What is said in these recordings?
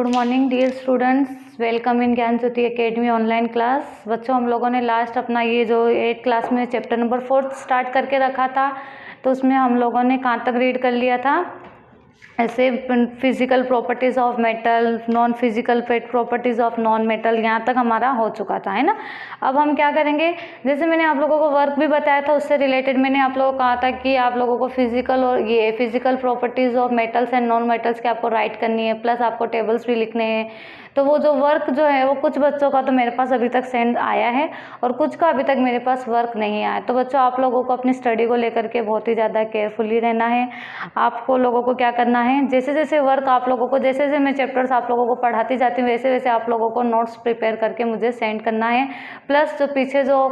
Good morning dear students, welcome in Gyan Jyoti academy online class. बच्चों, हम लोगों ने लास्ट अपना ये जो 8 क्लास में चैप्टर नंबर 4 स्टार्ट करके रखा था, तो उसमें हम लोगों ने कहाँ तक रीड कर लिया था? ऐसे physical properties of metal, non physical properties of non metal, यहाँ तक हमारा हो चुका था, है ना। अब हम क्या करेंगे, जैसे मैंने आप लोगों को वर्क भी बताया था, उससे रिलेटेड मैंने आप लोगों को कहा था कि आप लोगों को फिजिकल और ये physical properties of metals and non metals के आपको राइट करनी है, प्लस आपको टेबल्स भी लिखने हैं। तो वो जो वर्क जो है वो कुछ बच्चों का तो मेरे पास अभी तक सेंड आया है और कुछ का अभी तक मेरे पास वर्क नहीं आया। तो बच्चों, आप लोगों को अपनी स्टडी को लेकर के बहुत ही ज़्यादा केयरफुली रहना है। आपको लोगों को क्या करना है, जैसे जैसे वर्क आप लोगों को, जैसे जैसे मैं चैप्टर्स आप लोगों को पढ़ाती जाती हूँ, वैसे वैसे आप लोगों को नोट्स प्रिपेयर करके मुझे सेंड करना है। प्लस जो पीछे जो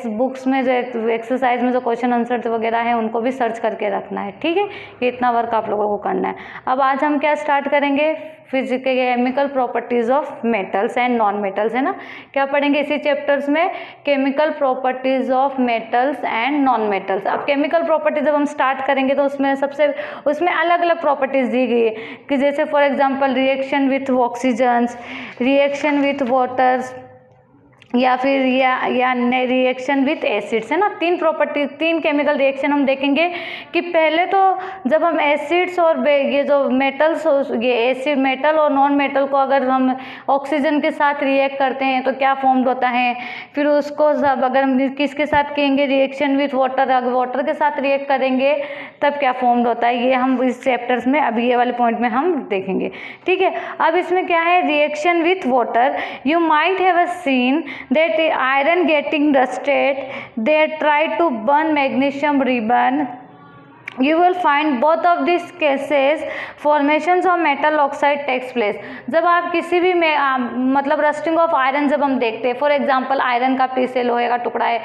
बुक्स में जो एक्सरसाइज में जो क्वेश्चन आंसर वगैरह है उनको भी सर्च करके रखना है, ठीक है। ये इतना वर्क आप लोगों को करना है। अब आज हम क्या स्टार्ट करेंगे, physical chemical properties of metals and non metals, है ना। क्या पढ़ेंगे इसी चैप्टर्स में? Chemical properties of metals and non metals. अब केमिकल प्रॉपर्टीज जब हम स्टार्ट करेंगे तो उसमें अलग अलग प्रॉपर्टीज दी गई है कि जैसे for example reaction with oxygens, reaction with waters, या फिर या रिएक्शन विथ एसिड्स, है ना। तीन केमिकल रिएक्शन हम देखेंगे कि पहले तो जब हम एसिड्स और ये जो मेटल्स, ये एसिड मेटल और नॉन मेटल को अगर हम ऑक्सीजन के साथ रिएक्ट करते हैं तो क्या फॉर्म होता है। फिर उसको सब अगर हम किसके साथ कहेंगे, रिएक्शन विथ वाटर, अगर वाटर के साथ रिएक्ट करेंगे तब क्या फॉर्म होता है। ये हम इस चैप्टर्स में अभी ये वाले पॉइंट में हम देखेंगे, ठीक है। अब इसमें क्या है, reaction with water, you might have seen that iron getting rusted, they try to burn magnesium ribbon. You will find both of these cases formations of metal oxide takes place। जब आप किसी भी में मतलब रस्टिंग ऑफ आयरन जब हम देखते हैं, फॉर एग्जांपल आयरन का पीस है, लोहे का टुकड़ा है,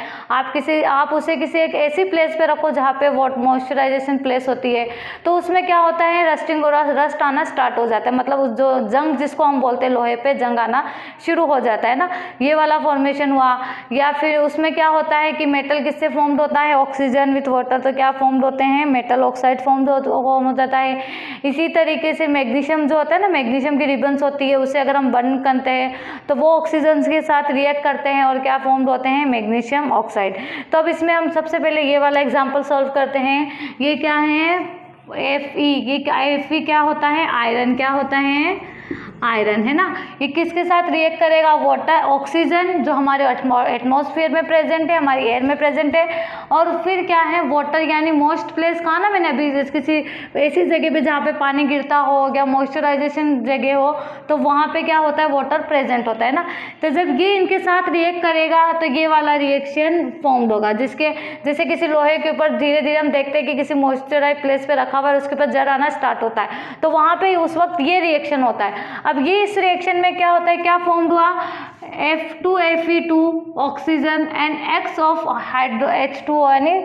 आप उसे किसी एक ऐसी प्लेस पे रखो जहाँ पे मॉइस्चराइजेशन प्लेस होती है, तो उसमें क्या होता है, रस्टिंग और रस्ट आना स्टार्ट हो जाता है। मतलब उस जो जंग जिसको हम बोलते हैं, लोहे पे जंग आना शुरू हो जाता है ना, ये वाला फॉर्मेशन हुआ। या फिर उसमें क्या होता है कि मेटल किससे फॉर्म्ड होता है, ऑक्सीजन विथ वाटर, तो क्या फॉर्म्ड होते हैं, मेटल ऑक्साइड फॉर्म हो जाता है। इसी तरीके से मैग्नीशियम जो होता है ना, मैग्नीशियम की रिबन्स होती है, उसे अगर हम बर्न करते हैं तो वो ऑक्सीजन के साथ रिएक्ट करते हैं और क्या फॉर्म होते हैं, मैग्नीशियम ऑक्साइड। तो अब इसमें हम सबसे पहले ये वाला एग्जांपल सॉल्व करते हैं। ये क्या है, Fe। ये Fe क्या होता है, आयरन। क्या होता है, आयरन, है ना। ये किसके साथ रिएक्ट करेगा, वाटर, ऑक्सीजन जो हमारे एटमॉस्फेयर में प्रेजेंट है, हमारी एयर में प्रेजेंट है। और फिर क्या है, वाटर, यानी मोस्ट प्लेस कहा ना मैंने अभी, किसी ऐसी जगह पे जहाँ पे पानी गिरता हो या मॉइस्चराइजेशन जगह हो, तो वहाँ पे क्या होता है, वाटर प्रेजेंट होता है ना। तो जब ये इनके साथ रिएक्ट करेगा तो ये वाला रिएक्शन फॉर्म होगा, जिसके जैसे किसी लोहे के ऊपर धीरे धीरे हम देखते हैं कि किसी मॉइस्चराइज प्लेस पे रखा हुआ है, उसके ऊपर जर आना स्टार्ट होता है, तो वहाँ पे उस वक्त ये रिएक्शन होता है। अब ये इस रिएक्शन में क्या होता है, क्या फॉर्म हुआ, F2Fe2 oxygen and X of hydro H2O यानी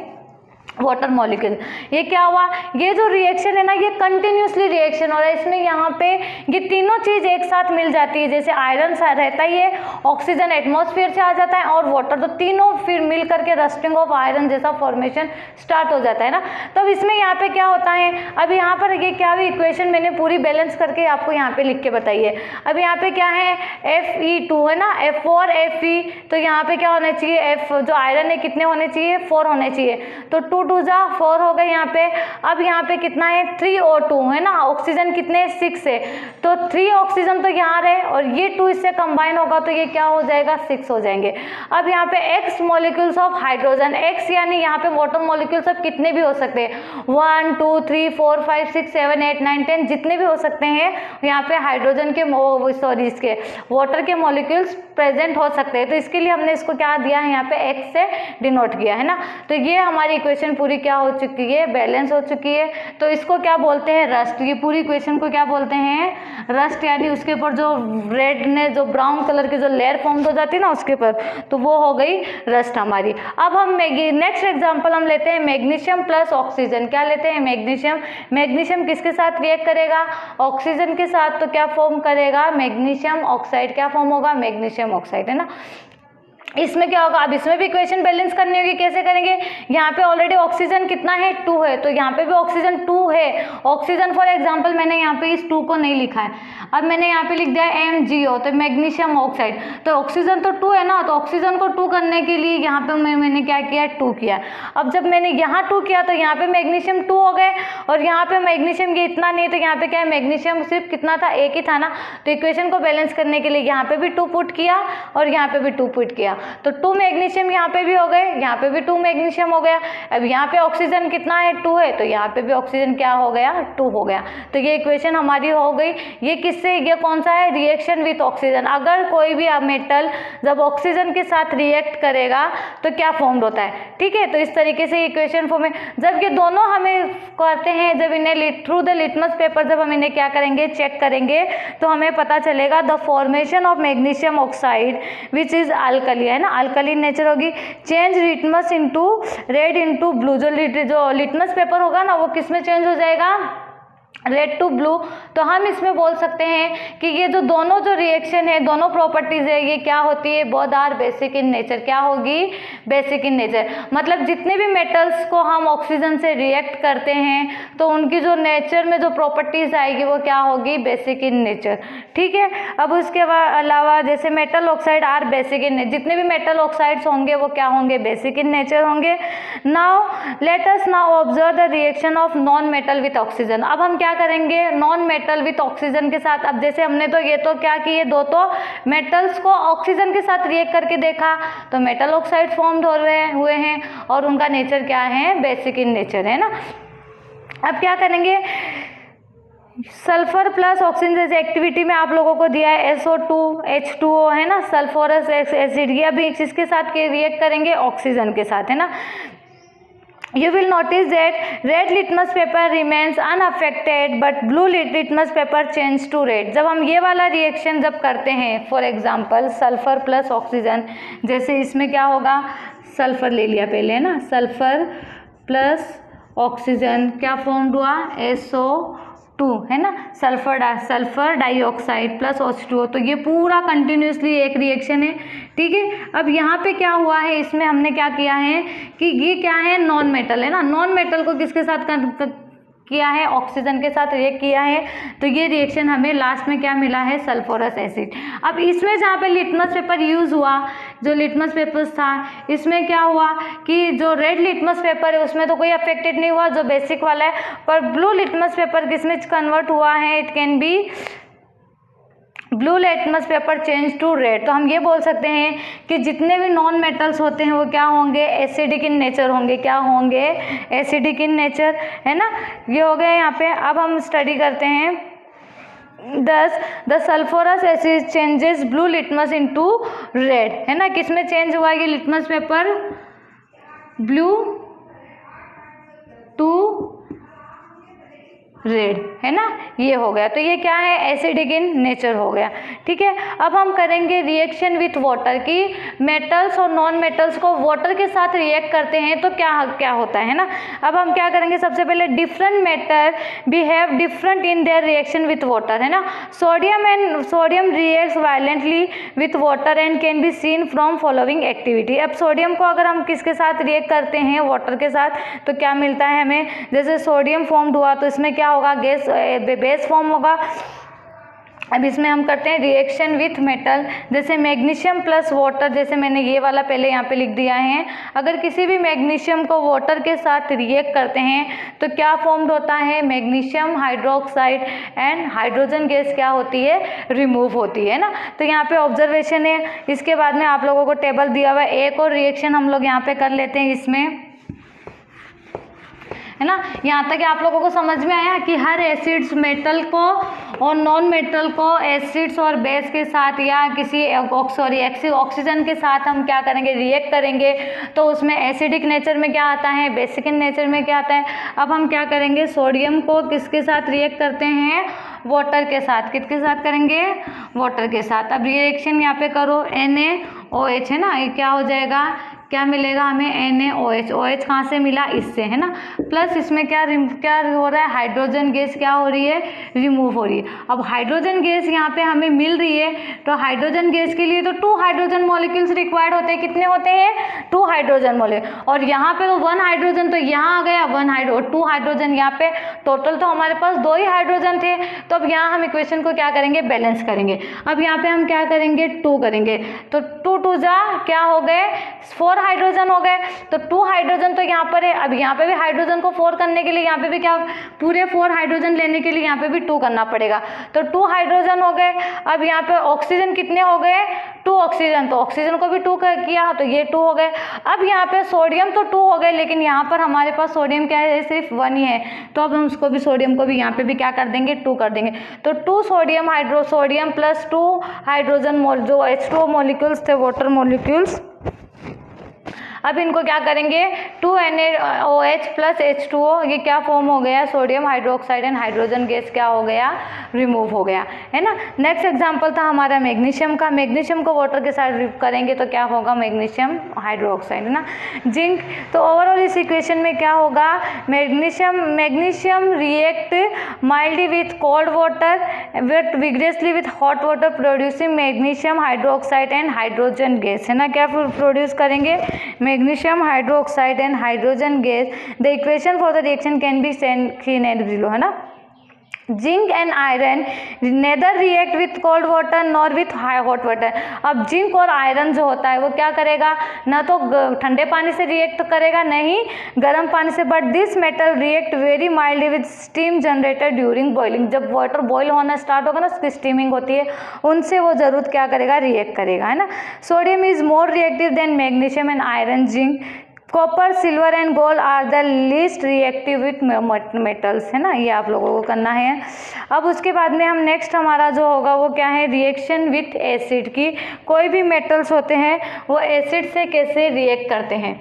वाटर मॉलिक्यूल। ये क्या हुआ, ये जो रिएक्शन है ना, ये कंटिन्यूसली रिएक्शन हो रहा है। इसमें यहाँ पे ये तीनों चीज एक साथ मिल जाती है, जैसे आयरन रहता ही है, ऑक्सीजन एटमॉस्फेयर से आ जाता है और वाटर, तो तीनों फिर मिल करके रस्टिंग ऑफ आयरन जैसा फॉर्मेशन स्टार्ट हो जाता है ना। तो अब इसमें यहाँ पे क्या होता है, अब यहाँ पर ये क्या भी इक्वेशन मैंने पूरी बैलेंस करके आपको यहाँ पे लिख के बताई है। अब यहाँ पे क्या है, Fe2 है ना, F4 Fe, तो यहाँ पे क्या होना चाहिए, F जो आयरन है कितने होने चाहिए, 4 होने चाहिए, तो 2 2 जा 4 हो गए यहाँ पे। अब यहाँ पे कितना है, 3O2 है ना, ऑक्सीजन कितने 6 है, तो 3 ऑक्सीजन तो यहाँ रहे और ये 2 इससे कंबाइन होगा तो ये क्या हो जाएगा, 6 हो जाएंगे। अब यहाँ पे X molecules of hydrogen, X यानी यहाँ पे वाटर मॉलिक्यूल्स अब कितने भी हो सकते हैं, 1 2 3 4 5 6 7 8 9 10 जितने भी हो सकते हैं यहाँ पे हाइड्रोजन के इसके वाटर के मॉलिक्यूल्स प्रेजेंट हो सकते हैं। तो इसके लिए हमने इसको क्या दिया है, यहाँ पे X से डिनोट किया है ना। तो ये हमारी इक्वेशन पूरी क्या हो चुकी है, बैलेंस हो चुकी है। तो इसको क्या बोलते हैं, रस्ट। ये पूरी इक्वेशन को क्या बोलते हैं, रस्ट, यानी उसके ऊपर जो रेड ने जो ब्राउन कलर की जो लेयर फॉर्म हो जाती है ना उसके ऊपर, तो वो हो गई रस्ट हमारी। अब हम नेक्स्ट एग्जांपल हम लेते हैं मैग्नीशियम प्लस ऑक्सीजन। क्या लेते हैं, मैग्नीशियम। मैग्नीशियम किसके साथ रिएक्ट करेगा, ऑक्सीजन के साथ, तो क्या फॉर्म करेगा, मैग्नीशियम ऑक्साइड। क्या फॉर्म होगा, मैग्नीशियम ऑक्साइड, है ना। इसमें क्या होगा, अब इसमें भी इक्वेशन बैलेंस करनी होगी। कैसे करेंगे, यहाँ पे ऑलरेडी ऑक्सीजन कितना है 2 है, तो यहाँ पे भी ऑक्सीजन 2 है। ऑक्सीजन फॉर एग्जांपल मैंने यहाँ पे इस 2 को नहीं लिखा है, अब मैंने यहाँ पे लिख दिया MgO, तो मैग्नीशियम ऑक्साइड। तो ऑक्सीजन तो 2 है ना, तो ऑक्सीजन को 2 करने के लिए यहाँ पे मैंने क्या किया, 2 किया। अब जब मैंने यहाँ 2 किया तो यहाँ पे मैग्नीशियम 2 हो गए, और यहाँ पे मैग्नीशियम ये इतना नहीं, तो यहाँ पे क्या है, मैग्नीशियम सिर्फ कितना था, 1 ही था ना। तो इक्वेशन को बैलेंस करने के लिए यहाँ पे भी 2 पुट किया और यहाँ पे भी 2 पुट किया, तो 2 मैग्नीशियम यहाँ पे भी हो गए, यहाँ पे भी 2 मैग्नीशियम हो गया। अब यहाँ पे ऑक्सीजन कितना है, 2 है, तो यहाँ पे भी ऑक्सीजन क्या हो गया, 2 हो गया। तो ये इक्वेशन हमारी हो गई। ये किससे, ये कौन सा है, रिएक्शन विथ ऑक्सीजन। अगर कोई भी मेटल जब ऑक्सीजन के साथ रिएक्ट करेगा तो क्या फॉर्म होता है, ठीक है। तो इस तरीके से इक्वेशन फॉर्म है। जब ये दोनों हमें करते हैं, जब इन्हें थ्रू द लिटमस पेपर जब हम इन्हें क्या करेंगे, चेक करेंगे, तो हमें पता चलेगा the formation of magnesium oxide which is alkali, है ना, अल्कलीन नेचर होगी। Change litmus into red into blue, जो लिटमस पेपर होगा ना वो किस में चेंज हो जाएगा, रेड टू ब्लू। तो हम इसमें बोल सकते हैं कि ये जो दोनों जो रिएक्शन है, दोनों प्रॉपर्टीज है, ये क्या होती है, both are basic in nature. क्या होगी, बेसिक इन नेचर। मतलब जितने भी मेटल्स को हम ऑक्सीजन से रिएक्ट करते हैं तो उनकी जो नेचर में जो प्रॉपर्टीज आएगी वो क्या होगी, बेसिक इन नेचर, ठीक है। अब उसके अलावा जैसे metal oxide are basic in, जितने भी मेटल ऑक्साइड्स होंगे वो क्या होंगे, बेसिक इन नेचर होंगे। Now let us now observe the reaction of non metal with oxygen. अब हम क्या करेंगे, नॉन मेटल विथ ऑक्सीजन के साथ। अब जैसे हमने तो ये तो क्या किए, दो तो मेटल्स को ऑक्सीजन के साथ रिएक्ट करके देखा तो मेटल ऑक्साइड फॉर्म हुए हैं और उनका नेचर क्या है, बेसिक इन नेचर, है ना। अब क्या करेंगे, सल्फर प्लस ऑक्सीजन जैसे एक्टिविटी में आप लोगों को दिया है SO2 H2O, है ना, सल्फोरस एसिड, ये अभी किसके साथ रिएक्ट करेंगे, ऑक्सीजन के साथ, है ना। You will notice that red litmus paper remains unaffected but blue litmus paper change to red। जब हम ये वाला रिएक्शन जब करते हैं, for example sulphur plus oxygen, जैसे इसमें क्या होगा, सल्फर ले लिया पहले, है ना, सल्फर प्लस ऑक्सीजन क्या फॉर्म हुआ, SO2, है ना, सल्फर डाइऑक्साइड प्लस H2O। तो ये पूरा कंटिन्यूसली एक रिएक्शन है, ठीक है। अब यहाँ पे क्या हुआ है, इसमें हमने क्या किया है कि ये क्या है, नॉन मेटल, है ना, नॉन मेटल को किसके साथ किया है, ऑक्सीजन के साथ रिएक्ट किया है। तो ये रिएक्शन हमें लास्ट में क्या मिला है, सल्फोरस एसिड। अब इसमें जहाँ पे लिटमस पेपर यूज़ हुआ, जो लिटमस पेपर था, इसमें क्या हुआ कि जो रेड लिटमस पेपर है उसमें तो कोई अफेक्टेड नहीं हुआ, जो बेसिक वाला है, पर ब्लू लिटमस पेपर किसमें कन्वर्ट हुआ है, it can be blue litmus paper change to red. तो हम ये बोल सकते हैं कि जितने भी नॉन मेटल्स होते हैं वो क्या होंगे, एसिडिक इन नेचर होंगे, क्या होंगे, एसिडिक इन नेचर, है ना। ये हो गया यहाँ पे। अब हम स्टडी करते हैं, thus the sulphurous acid changes blue litmus into red, है ना, किसमें चेंज हुआ ये litmus paper, blue to red, है ना, ये हो गया। तो ये क्या है, एसिडिक इन नेचर हो गया, ठीक है। अब हम करेंगे रिएक्शन विथ वाटर की, मेटल्स और नॉन मेटल्स को वाटर के साथ रिएक्ट करते हैं तो क्या क्या होता है ना। अब हम क्या करेंगे, सबसे पहले different metal behave different in their reaction with water, है ना। Sodium reacts violently with water and can be seen from following activity. अब सोडियम को अगर हम किसके साथ रिएक्ट करते हैं, वाटर के साथ, तो क्या मिलता है हमें, जैसे सोडियम फॉर्म्ड हुआ तो इसमें क्या होगा, गैस बेस फॉर्म होगा। अब इसमें हम करते हैं रिएक्शन विथ मेटल, जैसे मैग्नीशियम प्लस वाटर, जैसे मैंने ये वाला पहले यहाँ पे लिख दिया है। अगर किसी भी मैग्नीशियम को वाटर के साथ रिएक्ट करते हैं तो क्या फॉर्म्ड होता है, magnesium hydroxide and hydrogen gas क्या होती है, रिमूव होती है ना। तो यहाँ पे ऑब्जर्वेशन है। इसके बाद में आप लोगों को टेबल दिया हुआ है, एक और रिएक्शन हम लोग यहाँ पे कर लेते हैं इसमें, है ना। यहाँ तक आप लोगों को समझ में आया कि हर एसिड्स मेटल को और नॉन मेटल को एसिड्स और बेस के साथ या किसी ऑक्सीजन के साथ हम क्या करेंगे, रिएक्ट करेंगे तो उसमें एसिडिक नेचर में क्या आता है, बेसिक इन नेचर में क्या आता है। अब हम क्या करेंगे, सोडियम को किसके साथ रिएक्ट करते हैं, वाटर के साथ। किसके साथ करेंगे, वाटर के साथ। अब रिएक्शन यहाँ पे करो NaOH, है ना, ये क्या हो जाएगा, क्या मिलेगा हमें NaOH। OH कहाँ से मिला, इससे, है ना। प्लस इसमें क्या हो रहा है, हाइड्रोजन गैस क्या हो रही है, रिमूव हो रही है। अब हाइड्रोजन गैस यहाँ पे हमें मिल रही है, तो हाइड्रोजन गैस के लिए तो 2 हाइड्रोजन मॉलिक्यूल्स रिक्वायर्ड होते हैं। कितने होते हैं, 2 हाइड्रोजन मॉलिक्यूल। और यहाँ पे तो 1 हाइड्रोजन तो यहाँ आ गया, 2 हाइड्रोजन यहाँ पे, टोटल तो हमारे पास 2 ही हाइड्रोजन थे। तो अब यहाँ हम इक्वेशन को क्या करेंगे, बैलेंस करेंगे। अब यहाँ पे हम क्या करेंगे, 2 करेंगे, तो 2 2 जा क्या हो गए, 4 हाइड्रोजन हो गए। तो 2 हाइड्रोजन तो यहाँ पर है। अब यहाँ पे भी हाइड्रोजन को 4 करने के लिए यहाँ पे भी क्या, पूरे 4 हाइड्रोजन लेने के लिए यहाँ पे भी 2 करना पड़ेगा। तो 2 हाइड्रोजन हो गए। अब यहाँ पे ऑक्सीजन कितने हो गए, 2 ऑक्सीजन, तो ऑक्सीजन को भी 2 किया, तो ये 2 हो गए। अब यहाँ पे सोडियम तो 2 हो गए, लेकिन यहाँ पर हमारे पास सोडियम क्या है, सिर्फ 1 ही है। तो अब हम उसको भी, सोडियम को भी यहाँ पे भी क्या कर देंगे, 2 कर देंगे। तो 2 सोडियम प्लस 2 हाइड्रोजन जो H2O मॉलिक्यूल्स थे, वाटर मॉलिक्यूल्स, अब इनको क्या करेंगे, 2 NaOH प्लस H2O, ये क्या फॉर्म हो गया, sodium hydroxide and hydrogen gas क्या हो गया, रिमूव हो गया, है ना। नेक्स्ट एग्जांपल था हमारा मैग्नीशियम का। मैग्नीशियम को वाटर के साथ करेंगे तो क्या होगा, मैग्नीशियम हाइड्रोक्साइड, है ना। जिंक, तो ओवरऑल इस इक्वेशन में क्या होगा, magnesium react mildly with cold water but vigorously with hot water producing magnesium hydroxide and hydrogen gas, है ना। क्या प्रोड्यूस करेंगे, magnesium hydroxide and hydrogen gas. The equation for the reaction can be seen at below, है ना। Zinc and iron neither react with cold water nor with hot water. अब zinc और iron जो होता है वो क्या करेगा, ना तो ठंडे पानी से रिएक्ट करेगा, नहीं गर्म पानी से, but this metal react very mildly with steam generated during boiling. जब वाटर बॉईल होना स्टार्ट होगा ना, उसकी स्टीमिंग होती है, उनसे वो जरूर क्या करेगा, रिएक्ट करेगा, है ना। Sodium is more reactive than magnesium and iron. Zinc, copper, silver and gold are the least reactive with metals, है ना। ये आप लोगों को करना है। अब उसके बाद में हम नेक्स्ट हमारा जो होगा वो क्या है, रिएक्शन विथ एसिड की। कोई भी मेटल्स होते हैं वो एसिड से कैसे रिएक्ट करते हैं,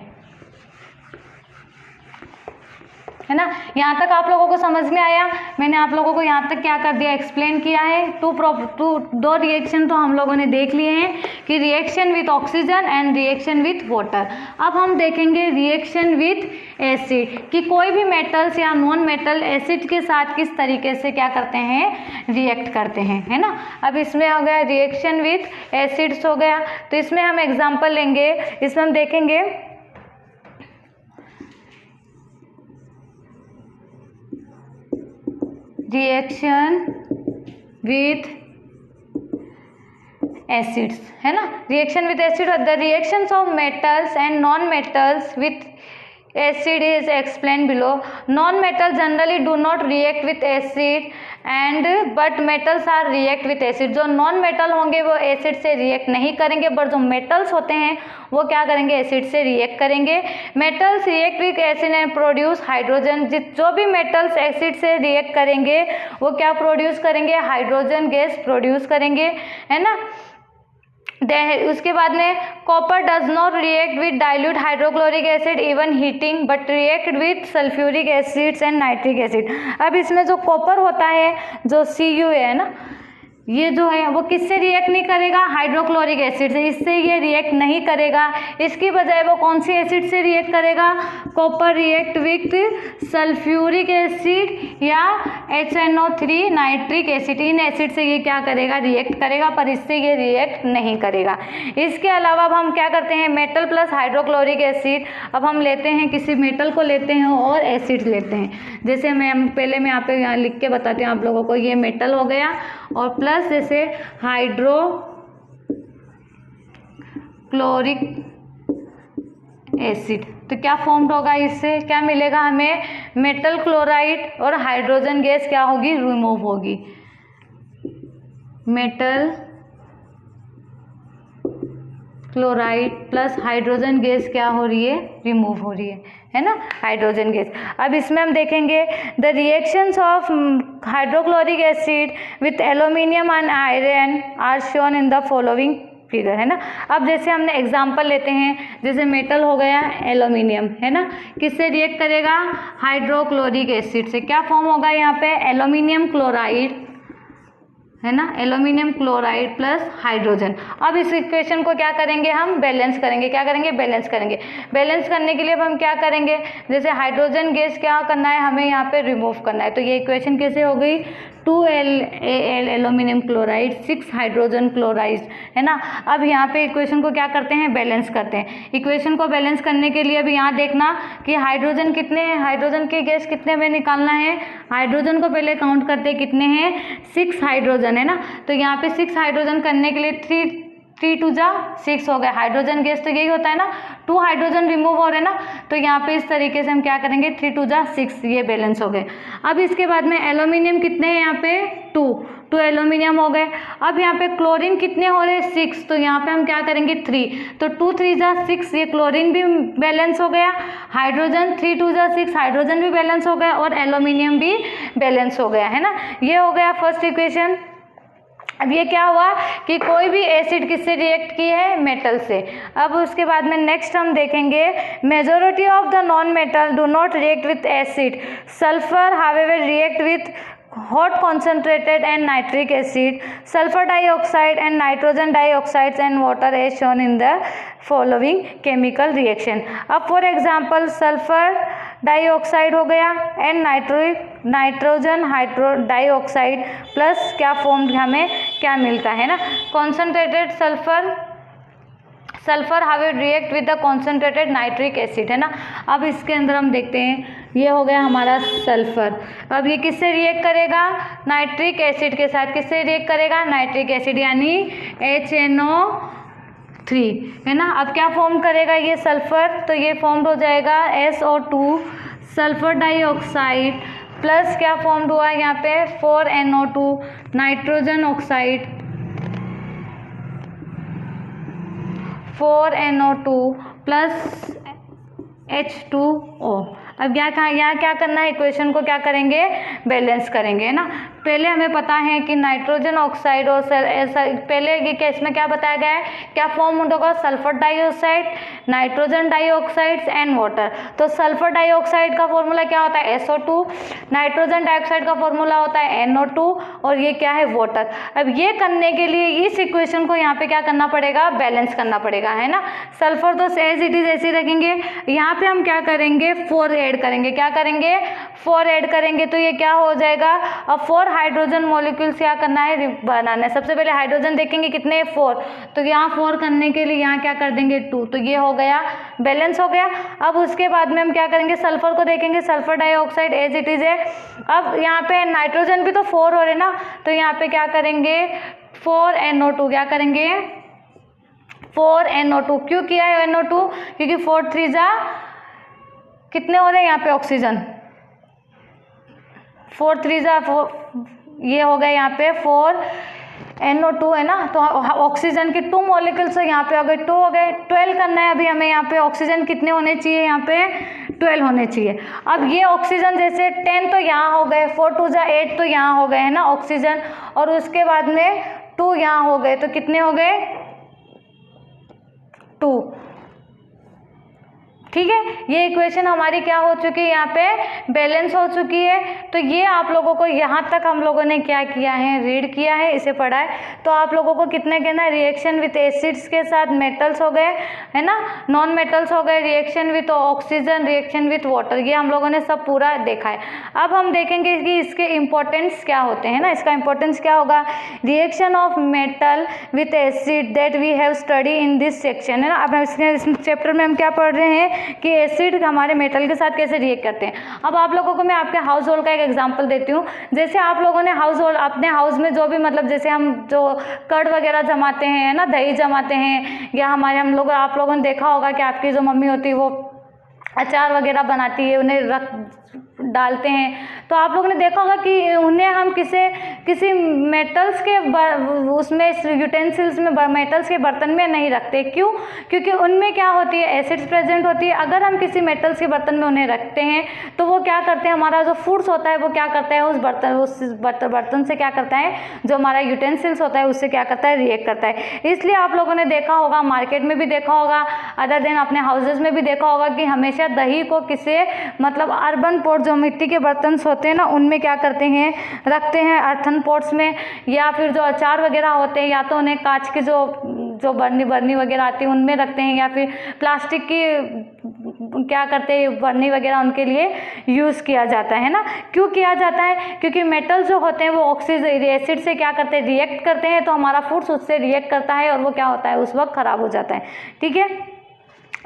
है ना। यहाँ तक आप लोगों को समझ में आया। मैंने आप लोगों को यहाँ तक क्या कर दिया, एक्सप्लेन किया है। 2 रिएक्शन तो हम लोगों ने देख लिए हैं कि reaction with oxygen and reaction with water. अब हम देखेंगे रिएक्शन विथ एसिड कि कोई भी मेटल्स या नॉन मेटल एसिड के साथ किस तरीके से क्या करते हैं, रिएक्ट करते हैं, है ना। अब इसमें हो गया रिएक्शन विथ एसिड्स हो गया। तो इसमें हम एग्जाम्पल लेंगे, इसमें हम देखेंगे रिएक्शन विथ एसिड्स, है ना। Reaction with acid, the reactions of metals and non metals with acid is explained below. Non-metal generally do not react with acid and but metals are react with acid. जो non metal होंगे वो acid से react नहीं करेंगे, but जो metals होते हैं वो क्या करेंगे, एसिड से रिएक्ट करेंगे। Metals react with acid and produce hydrogen. जो भी मेटल्स एसिड से रिएक्ट करेंगे वो क्या प्रोड्यूस करेंगे, हाइड्रोजन गैस प्रोड्यूस करेंगे, है ना। उसके बाद में copper does not react with dilute hydrochloric acid even heating but react with sulphuric acids and nitric acid. अब इसमें जो कॉपर होता है, जो Cu है ना, ये जो है वो किससे रिएक्ट नहीं करेगा, हाइड्रोक्लोरिक एसिड से, इससे ये रिएक्ट नहीं करेगा। इसकी बजाय वो कौन सी एसिड से रिएक्ट करेगा, copper react with sulphuric acid या HNO3 nitric acid. In acid से ये क्या करेगा, रिएक्ट करेगा, पर इससे ये रिएक्ट नहीं करेगा। इसके अलावा अब हम क्या करते हैं, मेटल प्लस हाइड्रोक्लोरिक एसिड। अब हम लेते हैं किसी मेटल को लेते हैं और एसिड लेते हैं। जैसे मैं पहले मैं यहाँ पे लिख के बताती हूँ आप लोगों को, ये मेटल हो गया और प्लस जैसे हाइड्रोक्लोरिक एसिड, तो क्या फॉर्म्ड होगा, इससे क्या मिलेगा हमें, मेटल क्लोराइड और हाइड्रोजन गैस क्या होगी, रिमूव होगी। Metal chloride plus hydrogen gas क्या हो रही है, रिमूव हो रही है ना, हाइड्रोजन गैस। अब इसमें हम देखेंगे the reactions of hydrochloric acid with aluminium and iron are shown in the following figure, है ना। अब जैसे हमने एग्जांपल लेते हैं, जैसे मेटल हो गया एल्यूमिनियम, है ना, किससे रिएक्ट करेगा, हाइड्रोक्लोरिक एसिड से। क्या फॉर्म होगा यहाँ पे, एल्यूमिनियम क्लोराइड है ना, एल्यूमिनियम क्लोराइड प्लस हाइड्रोजन। अब इस इक्वेशन को क्या करेंगे, हम बैलेंस करेंगे। क्या करेंगे, बैलेंस करेंगे। बैलेंस करने के लिए अब हम क्या करेंगे, जैसे हाइड्रोजन गैस क्या करना है, हमें यहाँ पे रिमूव करना है। तो ये इक्वेशन कैसे हो गई, 2LAl aluminium chloride 6 hydrogen chloride, है ना। अब यहाँ पे इक्वेशन को क्या करते हैं, बैलेंस करते हैं। इक्वेशन को बैलेंस करने के लिए अभी यहाँ देखना कि हाइड्रोजन कितने हैं, हाइड्रोजन की गैस कितने में निकालना है। हाइड्रोजन को पहले काउंट करते हैं, कितने हैं, 6 हाइड्रोजन, है ना। तो यहाँ पे 6 हाइड्रोजन करने के लिए 3 2 जा 6 हो गए। हाइड्रोजन गैस तो यही होता है ना, 2 हाइड्रोजन रिमूव हो रहे ना, तो यहाँ पे इस तरीके से हम क्या करेंगे, 3 2 जा 6, ये बैलेंस हो गए। अब इसके बाद में एल्यूमिनियम कितने हैं यहाँ पे, 2 एल्यूमिनियम हो गए। अब यहाँ पे क्लोरीन कितने हो रहे, 6, तो यहाँ पे हम क्या करेंगे 3, तो 2 3 जा 6, ये क्लोरीन भी बैलेंस हो गया। हाइड्रोजन 3 2 जा 6, हाइड्रोजन भी बैलेंस हो गया और एल्यूमिनियम भी बैलेंस हो गया, है ना। ये हो गया फर्स्ट इक्वेशन। अब ये क्या हुआ कि कोई भी एसिड किससे रिएक्ट की है, मेटल से। अब उसके बाद में नेक्स्ट हम देखेंगे, majority of the non metal do not react with acid, sulphur however react with hot concentrated and nitric acid, sulfur dioxide and nitrogen dioxides and water as shown in the following chemical reaction। अब for example sulphur dioxide हो गया and nitrogen dioxide plus क्या form, हमें क्या मिलता है ना, concentrated sulphur how it react with the concentrated nitric acid, है ना। अब इसके अंदर हम देखते हैं, ये हो गया हमारा सल्फर। अब ये किससे रिएक्ट करेगा, नाइट्रिक एसिड के साथ। किससे रिएक्ट करेगा, नाइट्रिक एसिड, यानी HNO3, है ना। अब क्या फॉर्म करेगा ये सल्फर, तो ये फॉर्म हो जाएगा SO2 सल्फर डाइऑक्साइड प्लस क्या फॉर्म हुआ है यहाँ पे 4NO2 nitrogen oxide, 4NO2 plus H2O। अब यहाँ क्या करना है, इक्वेशन को क्या करेंगे, बैलेंस करेंगे, है ना। पहले हमें पता है कि नाइट्रोजन ऑक्साइड और पहले ये केस में क्या बताया गया है, क्या फॉर्म होगा, sulphur dioxide, nitrogen dioxide and water. तो सल्फर डाइऑक्साइड का फॉर्मूला क्या होता है, SO2, नाइट्रोजन डाइऑक्साइड का फॉर्मूला होता है NO2 और ये क्या है, वाटर। अब ये करने के लिए इस इक्वेशन को यहाँ पे क्या करना पड़ेगा, बैलेंस करना पड़ेगा, है ना। सल्फर तो एज इट इज ऐसे रखेंगे, यहाँ पे हम क्या करेंगे, 4 ऐड करेंगे। क्या करेंगे, 4 ऐड करेंगे, तो ये क्या हो जाएगा, अब 4 हाइड्रोजन मॉलिक्यूल्स क्या करना है, बनाना है। सबसे पहले हाइड्रोजन देखेंगे कितने, 4, तो यहाँ 4 करने के लिए यहाँ क्या कर देंगे 2, तो ये हो गया, बैलेंस हो गया। अब उसके बाद में हम क्या करेंगे, सल्फर को देखेंगे, sulphur dioxide as it is है। अब यहाँ पे नाइट्रोजन भी तो 4 हो रहे ना, तो यहाँ पे क्या करेंगे 4NO2, क्या करेंगे 4NO2। क्यों किया है NO2, क्योंकि 4 3 जा कितने हो रहे हैं यहाँ पे ऑक्सीजन, 4 3 जा 4, ये हो गए यहाँ पे 4NO2, है ना। तो ऑक्सीजन के 2 मॉलिक्यूल्स यहाँ पे हो गए, 2 हो गए, 12 करना है अभी हमें। यहाँ पे ऑक्सीजन कितने होने चाहिए, यहाँ पे 12 होने चाहिए। अब ये ऑक्सीजन जैसे 10 तो यहाँ हो गए, 4 2 जा 8 तो यहाँ हो गए, है ना ऑक्सीजन, और उसके बाद में 2 यहाँ हो गए, तो कितने हो गए 2, ठीक है। ये इक्वेशन हमारी क्या हो चुकी है, यहाँ पे बैलेंस हो चुकी है। तो ये आप लोगों को यहाँ तक हम लोगों ने क्या किया है, रीड किया है, इसे पढ़ा है। तो आप लोगों को कितने कहना है, रिएक्शन विथ एसिड्स के साथ मेटल्स हो गए, है ना, नॉन मेटल्स हो गए, reaction with oxygen, reaction with water, ये हम लोगों ने सब पूरा देखा है। अब हम देखेंगे कि इसके इंपॉर्टेंस क्या होते हैं ना। इसका इंपॉर्टेंस क्या होगा, reaction of metal with acid that we have study in this section, है ना। अब इस चैप्टर में हम क्या पढ़ रहे हैं कि एसिड हमारे मेटल के साथ कैसे रिएक्ट करते हैं। अब आप लोगों को मैं आपके हाउस होल्ड का एक एग्जांपल देती हूँ। जैसे आप लोगों ने हाउस होल्ड अपने हाउस में जो भी मतलब जैसे हम जो कर्ड वगैरह जमाते हैं ना, दही जमाते हैं, या आप लोगों ने देखा होगा कि आपकी जो मम्मी होती है वो अचार वगैरह बनाती है, उन्हें रख डालते हैं। तो आप लोगों ने देखा होगा कि उन्हें हम किसी मेटल्स के उसमें यूटेंसिल्स में मेटल्स के बर्तन में नहीं रखते। क्यों, क्योंकि उनमें क्या होती है, एसिड्स प्रेजेंट होती है। अगर हम किसी मेटल्स के बर्तन में उन्हें रखते हैं तो वो क्या करते हैं, हमारा जो फूड्स होता है वो क्या करता है, उस बर्तन से क्या करता है, जो हमारा यूटेंसिल्स होता है उससे क्या करता है, रिएक्ट करता है। इसलिए आप लोगों ने देखा होगा, मार्केट में भी देखा होगा, अदर देन अपने हाउसेज में भी देखा होगा कि हमेशा दही को किसे मतलब अर्बन पॉट जो मिट्टी के बर्तन होते हैं ना उनमें क्या करते हैं, रखते हैं अर्थन पॉट्स में, या फिर जो अचार वगैरह होते हैं या तो उन्हें कांच के जो बर्नी वगैरह आती है उनमें रखते हैं, या फिर प्लास्टिक की क्या करते हैं बर्नी वगैरह उनके लिए यूज़ किया जाता है ना। क्यों किया जाता है? क्योंकि मेटल जो होते हैं वो ऑक्सीजन एसिड से क्या करते हैं, रिएक्ट करते हैं, तो हमारा फूड्स उससे रिएक्ट करता है और वो क्या होता है उस वक्त ख़राब हो जाता है। ठीक है,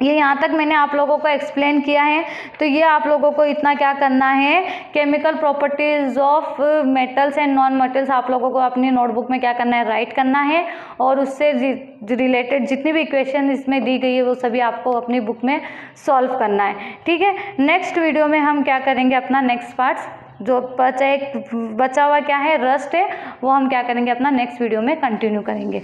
ये यहाँ तक मैंने आप लोगों को एक्सप्लेन किया है। तो ये आप लोगों को इतना क्या करना है, chemical properties of metals and non metals आप लोगों को अपनी नोटबुक में क्या करना है, राइट करना है, और उससे रिलेटेड जितनी भी इक्वेशन इसमें दी गई है वो सभी आपको अपनी बुक में सॉल्व करना है। ठीक है, नेक्स्ट वीडियो में हम क्या करेंगे, अपना नेक्स्ट पार्ट्स जो बचा हुआ क्या है, रस्ट है, वो हम क्या करेंगे अपना नेक्स्ट वीडियो में कंटिन्यू करेंगे।